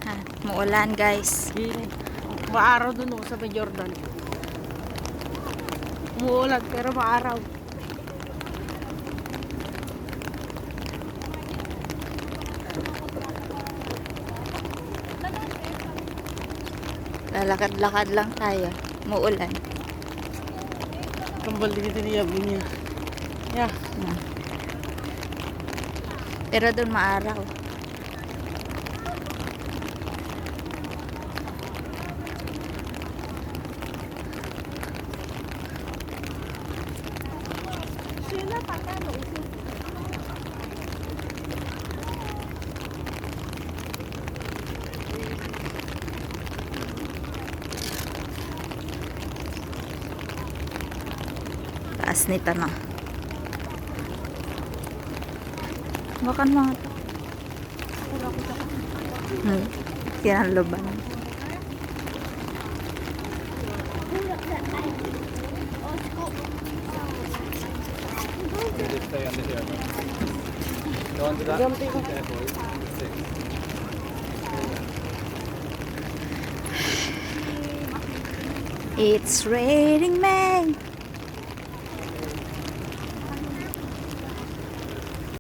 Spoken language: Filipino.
Ha, muulan guys. Maaraw dun sa may Jordan. Umuulan pero maaraw. Lalakad-lakad lang tayo. Muulan. Kambal dito niya niya. Yeah. Pero doon maaraw. Sila patalo. Taas nito na. Makan mga to. Kinaloban. It's raining men.